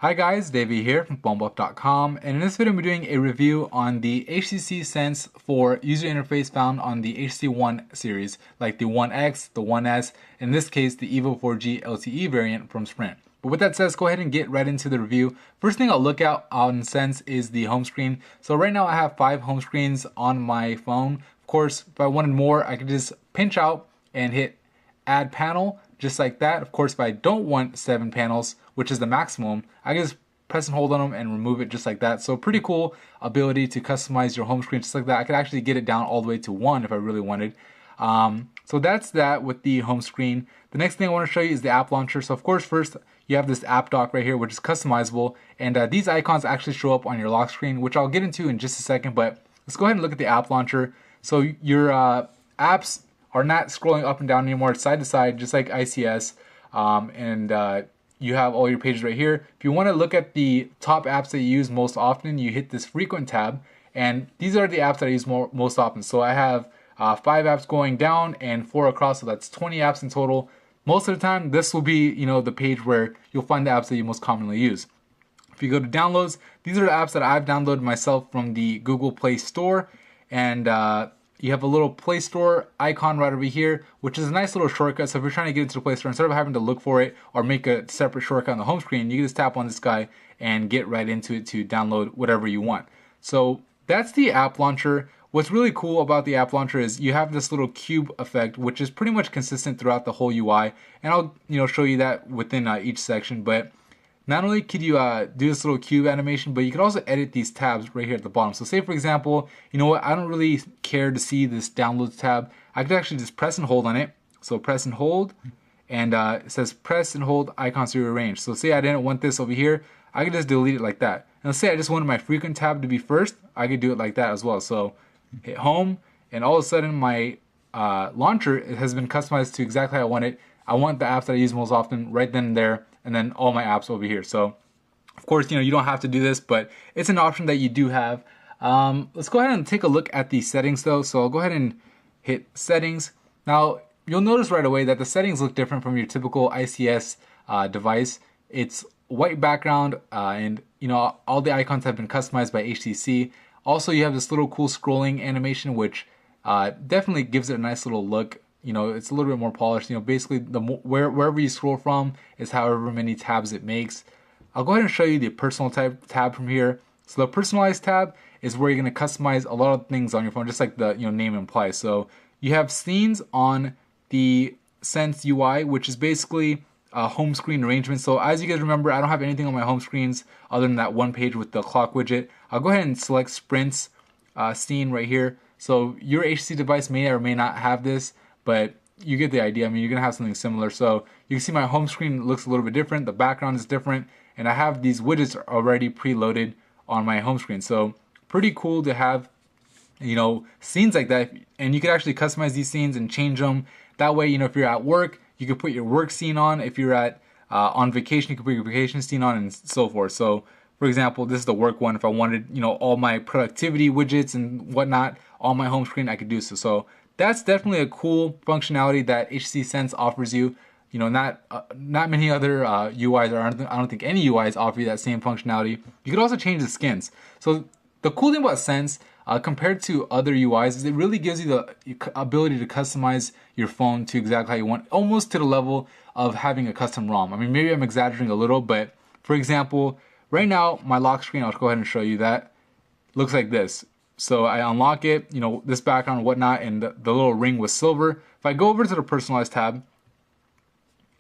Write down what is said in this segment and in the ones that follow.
Hi guys, Davey here from PhoneBuff.com, and in this video I'm doing a review on the HTC Sense for user interface found on the HTC One series, like the One X, the One S, in this case the Evo 4G LTE variant from Sprint. But with that said, let's go ahead and get right into the review. First thing I'll look at on Sense is the home screen. So right now I have 5 home screens on my phone. Of course, if I wanted more, I could just pinch out and hit add panel, just like that. Of course, if I don't want 7 panels, which is the maximum, I can just press and hold on them and remove it just like that. So pretty cool ability to customize your home screen just like that. I could actually get it down all the way to 1 if I really wanted. So that's that with the home screen. The next thing I want to show you is the app launcher. So of course, first you have this app dock right here, which is customizable. And these icons actually show up on your lock screen, which I'll get into in just a second. But let's go ahead and look at the app launcher. So your apps are not scrolling up and down anymore. It's side to side, just like ICS. You have all your pages right here. If you want to look at the top apps that you use most often, you hit this frequent tab. And these are the apps that I use most often. So I have 5 apps going down and 4 across, so that's 20 apps in total. Most of the time, this will be the page where you'll find the apps that you most commonly use. If you go to downloads, these are the apps that I've downloaded myself from the Google Play Store. And you have a little Play Store icon right over here, which is a nice little shortcut. So if you're trying to get into the Play Store, instead of having to look for it or make a separate shortcut on the home screen, you can just tap on this guy and get right into it to download whatever you want. So that's the app launcher. What's really cool about the app launcher is you have this little cube effect, which is pretty much consistent throughout the whole UI. And I'll show you that within each section. But not only could you do this little cube animation, but you could also edit these tabs right here at the bottom. So say for example, you know what, I don't really care to see this downloads tab. I could actually just press and hold on it. So press and hold, and it says press and hold icons to rearrange. So say I didn't want this over here, I could just delete it like that. And let's say I just wanted my frequent tab to be first, I could do it like that as well. So hit home, and all of a sudden my launcher has been customized to exactly how I want it. I want the apps that I use most often right then and there, and then all my apps over here. So of course, you don't have to do this, but it's an option that you do have. Let's go ahead and take a look at the settings though. So I'll go ahead and hit settings. Now you'll notice right away that the settings look different from your typical ICS device. It's white background, and all the icons have been customized by HTC. Also, you have this little cool scrolling animation, which definitely gives it a nice little look. It's a little bit more polished. Basically, wherever you scroll from is however many tabs it makes. I'll go ahead and show you the personal tab from here. So the personalized tab is where you're going to customize a lot of things on your phone, just like the name implies. So you have scenes on the Sense UI, which is basically a home screen arrangement. So as you guys remember, I don't have anything on my home screens other than that one page with the clock widget. I'll go ahead and select Sprint's scene right here. So your HTC device may or may not have this, but you get the idea. I mean, you're going to have something similar. So you can see my home screen looks a little bit different. The background is different. And I have these widgets already preloaded on my home screen. So pretty cool to have, scenes like that. And you can actually customize these scenes and change them. That way, if you're at work, you can put your work scene on. If you're on vacation, you can put your vacation scene on and so forth. So for example, this is the work one. If I wanted, all my productivity widgets and whatnot on my home screen, I could do so. So that's definitely a cool functionality that HTC Sense offers you. Not many other UIs, or I don't think any UIs offer you that same functionality. You could also change the skins. So the cool thing about Sense, compared to other UIs, is it really gives you the ability to customize your phone to exactly how you want, almost to the level of having a custom ROM. I mean, maybe I'm exaggerating a little, but for example, right now my lock screen, I'll go ahead and show you that, looks like this. So I unlock it, this background and whatnot, and the little ring was silver. If I go over to the personalized tab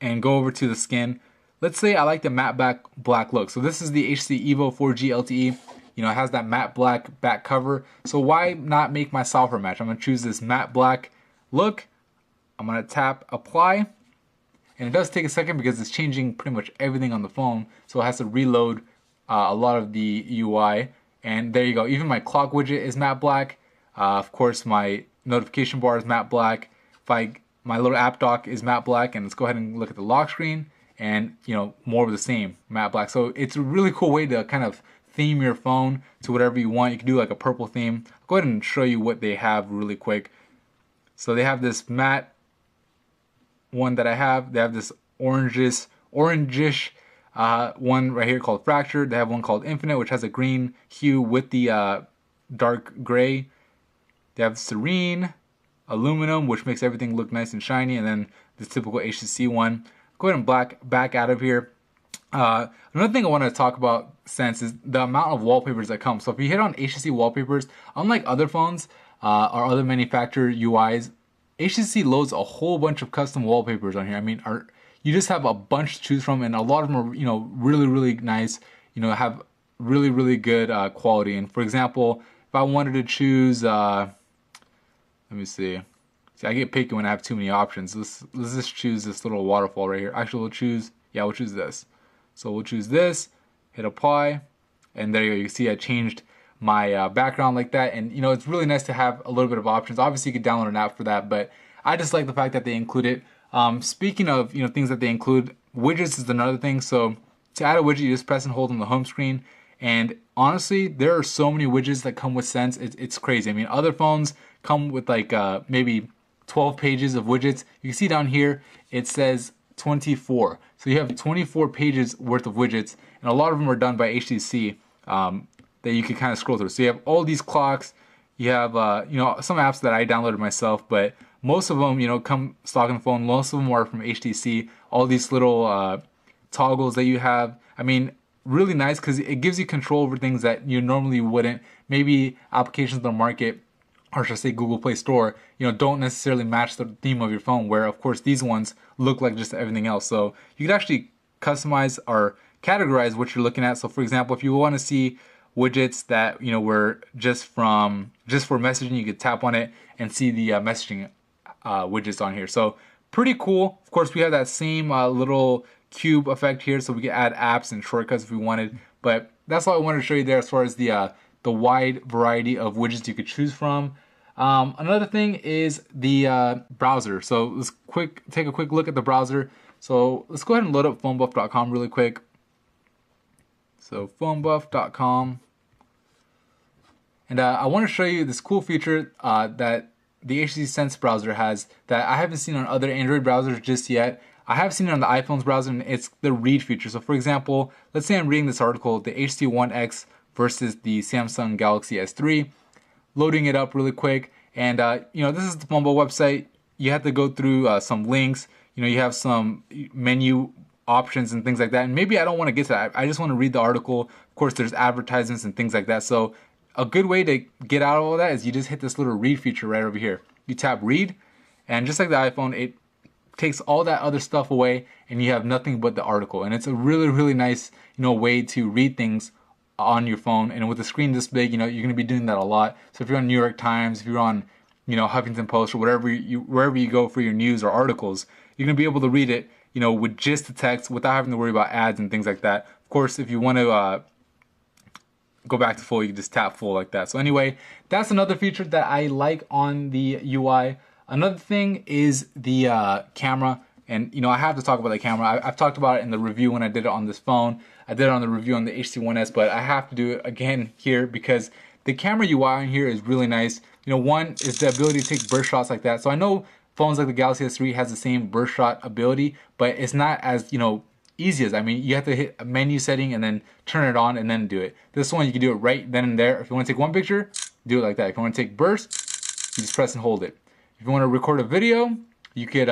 and go over to the skin, let's say I like the matte black look. So this is the HTC Evo 4G LTE. It has that matte black back cover. So why not make my software match? I'm going to choose this matte black look. I'm going to tap apply. And it does take a second because it's changing pretty much everything on the phone. So it has to reload a lot of the UI. And there you go. Even my clock widget is matte black. Of course, my notification bar is matte black. My little app dock is matte black. And let's go ahead and look at the lock screen. And, more of the same, matte black. So it's a really cool way to kind of theme your phone to whatever you want. You can do like a purple theme. I'll go ahead and show you what they have really quick. So they have this matte one that I have. They have this orangish one right here called Fracture. They have one called Infinite, which has a green hue with the dark gray. They have Serene, Aluminum, which makes everything look nice and shiny, and then the typical HTC one. Go ahead and back out of here. Another thing I want to talk about Sense is the amount of wallpapers that come. So if you hit on HTC wallpapers, unlike other phones or other manufacturer UIs, HTC loads a whole bunch of custom wallpapers on here. I mean, you just have a bunch to choose from, and a lot of them are, you know, really, really nice. You know, have really, really good quality. And for example, if I wanted to choose, let me see. See, I get picky when I have too many options. Let's just choose this little waterfall right here. Actually, we'll choose this. So we'll choose this, hit apply, and there you go. You can see I changed my background like that. And you know, it's really nice to have a little bit of options. Obviously, you could download an app for that, but I just like the fact that they include it. Speaking of, you know, things that they include, widgets is another thing. So to add a widget, you just press and hold on the home screen. And honestly, there are so many widgets that come with Sense. It's crazy. I mean, other phones come with like maybe 12 pages of widgets. You can see down here, it says 24. So you have 24 pages worth of widgets, and a lot of them are done by HTC that you can kind of scroll through. So you have all these clocks. You have you know, some apps that I downloaded myself, but most of them, you know, come stock in the phone. Most of them are from HTC. All these little toggles that you have. I mean, really nice because it gives you control over things that you normally wouldn't. Maybe applications on the market, or should I say Google Play Store, you know, don't necessarily match the theme of your phone, where of course these ones look like just everything else. So you could actually customize or categorize what you're looking at. So for example, if you want to see widgets that, you know, were just for messaging, you could tap on it and see the messaging widgets on here. So pretty cool. Of course, we have that same little cube effect here, so we can add apps and shortcuts if we wanted. But that's all I wanted to show you there as far as the wide variety of widgets you could choose from. Another thing is the browser. So let's take a quick look at the browser. So let's go ahead and load up phonebuff.com really quick. So phonebuff.com. And I want to show you this cool feature that the HTC Sense browser has that I haven't seen on other Android browsers just yet. I have seen it on the iPhone's browser, and it's the read feature. So for example, let's say I'm reading this article, the HTC One X versus the Samsung Galaxy S3, loading it up really quick. And you know, this is the Phonebow website. You have to go through some links. You know, you have some menu options and things like that. And maybe I don't want to get to that. I just want to read the article. Of course, there's advertisements and things like that. So a good way to get out of all that is you just hit this little read feature right over here. You tap read, and just like the iPhone, it takes all that other stuff away, and you have nothing but the article. And it's a really, really nice, you know, way to read things on your phone. And with a screen this big, you know, you're going to be doing that a lot. So if you're on New York Times, if you're on, you know, Huffington Post, or wherever you go for your news or articles, you're going to be able to read it, you know, with just the text without having to worry about ads and things like that. Of course, if you want to go back to full, you can just tap full like that. So anyway, that's another feature that I like on the UI. Another thing is the camera. And, you know, I have to talk about the camera. I've talked about it in the review when I did it on this phone. I did it on the review on the HTC One S, but I have to do it again here because the camera UI in here is really nice. You know, one is the ability to take burst shots like that. So I know phones like the Galaxy S3 has the same burst shot ability, but it's not as, you know, easy as, I mean, you have to hit a menu setting and then turn it on and then do it. This one, you can do it right then and there. If you want to take one picture, do it like that. If you want to take burst, you just press and hold it. If you want to record a video, you could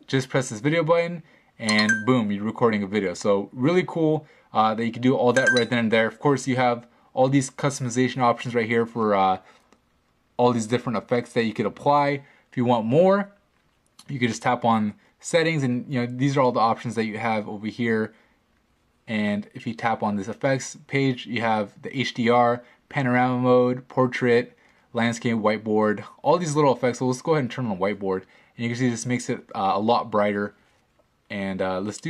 just press this video button and boom, you're recording a video. So really cool that you can do all that right then and there. Of course, you have all these customization options right here for all these different effects that you could apply. If you want more, you could just tap on settings, and you know, these are all the options that you have over here. And if you tap on this effects page, you have the HDR, panorama mode, portrait, landscape, whiteboard, all these little effects. So let's go ahead and turn on whiteboard, and you can see this makes it a lot brighter. And let's do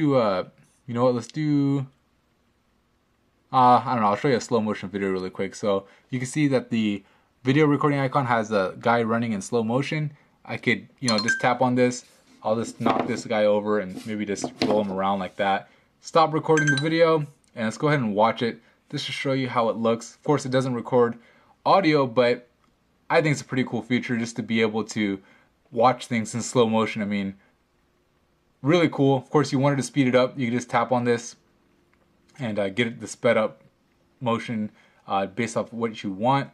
you know what, let's do I don't know, I'll show you a slow motion video really quick. So you can see that the video recording icon has a guy running in slow motion. I could, you know, just tap on this. I'll just knock this guy over and maybe just roll him around like that. Stop recording the video, and let's go ahead and watch it. This should show you how it looks. Of course, it doesn't record audio, but I think it's a pretty cool feature just to be able to watch things in slow motion. I mean, really cool. Of course, you wanted to speed it up, you can just tap on this and get the sped up motion based off what you want.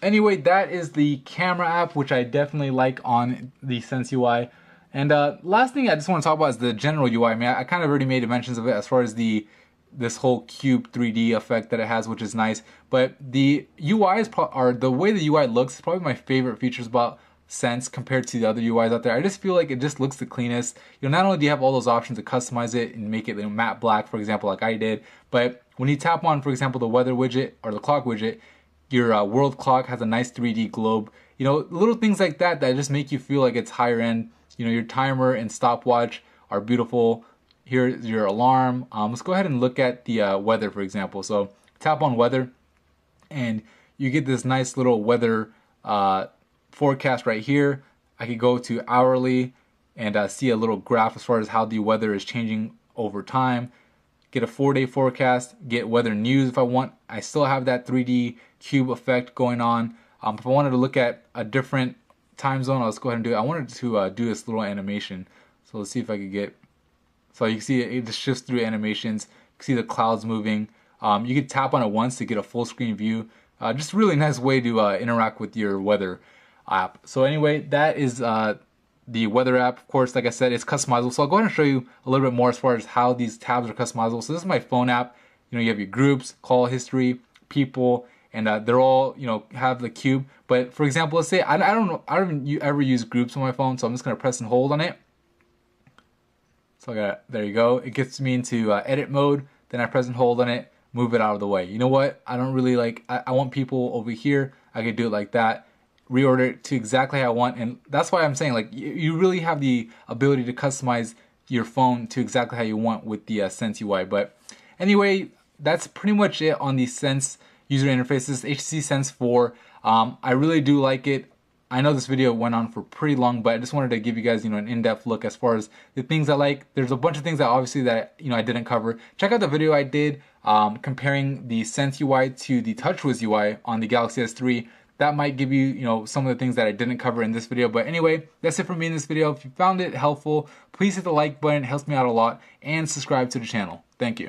Anyway, that is the camera app, which I definitely like on the Sense UI. And last thing I just want to talk about is the general UI. I mean, I kind of already made mentions of it as far as this whole cube 3D effect that it has, which is nice. But the UI or the way the UI looks is probably my favorite features about Sense compared to the other UIs out there. I just feel like it just looks the cleanest. You know, not only do you have all those options to customize it and make it matte black, for example, like I did, but when you tap on, for example, the weather widget or the clock widget, your world clock has a nice 3D globe. You know, little things like that that just make you feel like it's higher end. You know, your timer and stopwatch are beautiful. Here's your alarm. Let's go ahead and look at the weather, for example. So tap on weather, and you get this nice little weather forecast right here. I could go to hourly and see a little graph as far as how the weather is changing over time. Get a 4-day forecast, get weather news if I want. I still have that 3D cube effect going on. If I wanted to look at a different time zone, let's go ahead and do it. I wanted to do this little animation. So let's see if I could get, so you can see it just shifts through animations. You can see the clouds moving. You can tap on it once to get a full screen view. Just a really nice way to interact with your weather app. So anyway, that is the weather app. Of course, like I said, it's customizable. So I'll go ahead and show you a little bit more as far as how these tabs are customizable. So this is my phone app. You know, you have your groups, call history, people, and they're all, you know, have the cube. But for example, let's say I don't ever use groups on my phone, so I'm just gonna press and hold on it. So I got, there you go. It gets me into edit mode. Then I press and hold on it, move it out of the way. You know what? I don't really like. I want people over here. I could do it like that. Reorder it to exactly how I want, and that's why I'm saying, like, you really have the ability to customize your phone to exactly how you want with the Sense UI. But anyway, that's pretty much it on the Sense user interface. This is HTC Sense 4. I really do like it. I know this video went on for pretty long, but I just wanted to give you guys, you know, an in-depth look as far as the things I like. There's a bunch of things that obviously that, you know, I didn't cover. Check out the video I did comparing the Sense UI to the TouchWiz UI on the Galaxy S3. That might give you, you know, some of the things that I didn't cover in this video. But anyway, that's it for me in this video. If you found it helpful, please hit the like button. It helps me out a lot. And subscribe to the channel. Thank you.